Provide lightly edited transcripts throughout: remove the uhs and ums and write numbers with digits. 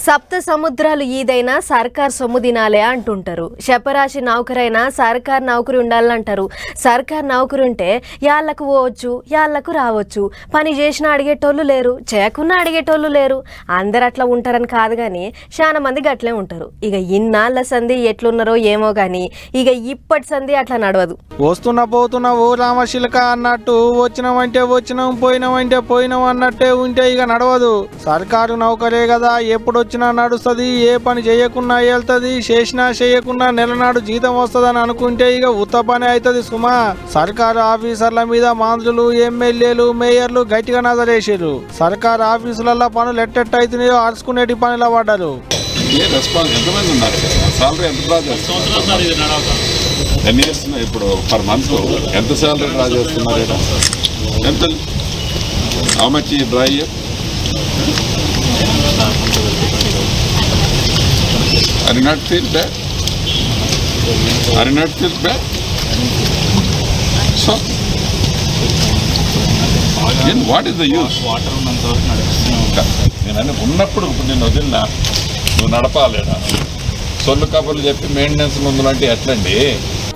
సప్త సముద్రాలు ఈదైనా సర్కార్ సొమ్ము తినాలే అంటుంటారు. శపరాశి నౌకరైనా సర్కార్ నౌకరు ఉండాలంటారు. సర్కార్ నౌకరు ఉంటే యాళ్లకు పోవచ్చు, యాళ్లకు రావచ్చు. పని చేసినా అడిగేటోళ్ళు లేరు, చేయకున్నా అడిగేటోళ్ళు లేరు. అందరు అట్లా ఉంటారని కాదు కానీ చాలా మంది గట్లే ఉంటారు. ఇక ఇన్నాళ్ళ సంధి ఎట్లున్నారో ఏమో కానీ ఇక ఇప్పటి సంధి అట్లా నడవదు. వస్తున్నా పోతున్నా ఓ రామశిలక అన్నట్టు వచ్చినామంటే వచ్చినాం, పోయినామంటే పోయినాం అన్నట్టే ఉంటే ఇక నడవదు. సర్కారు నౌకరే కదా, ఎప్పుడు వచ్చినా నడుస్తుంది, ఏ పని చేయకున్నా వెళ్తుంది, చేసినా చేయకున్నా నెలనాడు జీతం వస్తుందని అనుకుంటే ఇక ఉత్త పని అవుతుంది సుమా. సర్కారు ఆఫీసర్ల మీద మంత్రులు, ఎమ్మెల్యేలు, మేయర్లు గట్టిగా నజరేసారు. సర్కారు ఆఫీసులలో పనులు ఎట్టెట్టయితున్నాయో అరుచుకునేటి పనిలో పడ్డారు. ఇప్పుడు పర్ మంత్ ఎంత శాలరీ డ్రా చేస్తున్నారు? ఎంత how much draw year? Are you not feel bad? Are you not feel bad? So, then what is the use? నేను ఉన్నప్పుడు నేను వదిలినా నువ్వు నడపాలేడా? సొల్లు కబుర్లు చెప్పి మెయింటెనెన్స్ ముందు అంటే ఎట్లండి?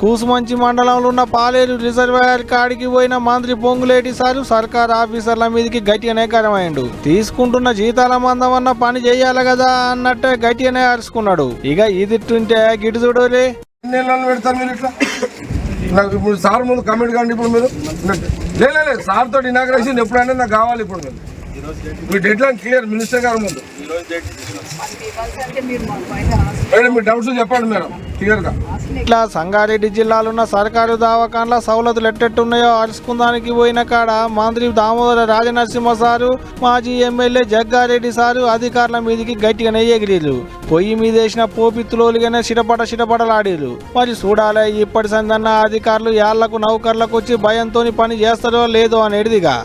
కూసుమంచి మండలంలో ఉన్న పాలేరు రిజర్వాయర్ కాడికి పోయిన మంత్రి పొంగులేటి సారు సర్కారు ఆఫీసర్ల మీదకి గట్టిగానే కరమైండు. తీసుకుంటున్న జీతాల మందమన్న పని చెయ్యాలి కదా అన్నట్టే గట్టిగానే అరుచుకున్నాడు. ఇక ఇదిట్టుంటే గిటు చూడలే పెడతారు మీరు ఇట్లా. నాకు ఇప్పుడు సార్ ముందు కమెంట్ కాండి. ఇప్పుడు మీరు లేదు సార్ తోటి ఇనాగ్రేషన్ ఎప్పుడైనా నాకు కావాలి. ఇప్పుడు మీ డెడ్ లైన్ క్లియర్ మినిస్టర్ గారు ముందు మేడం మీ డౌట్స్ చెప్పండి మేడం క్లియర్ గా. ఇట్లా సంగారెడ్డి జిల్లాలో ఉన్న సర్కారు దవాఖాన్ల సౌలతులు ఎట్టెట్టున్నాయో అరుచుకుందానికి పోయిన కాడ మంత్రి దామోదర రాజనరసింహ సారు, మాజీ ఎమ్మెల్యే జగ్గారెడ్డి సారు అధికారుల మీదకి గట్టిగానే ఎగిరీలు. పొయ్యి మీద వేసిన పోపిత్తులోలుగానే చిటపటలాడేరు. మరి చూడాలి ఇప్పటి సందన్న అధికారులు యాళ్లకు నౌకర్లకు వచ్చి భయంతో పని చేస్తారో లేదో అనేదిగా.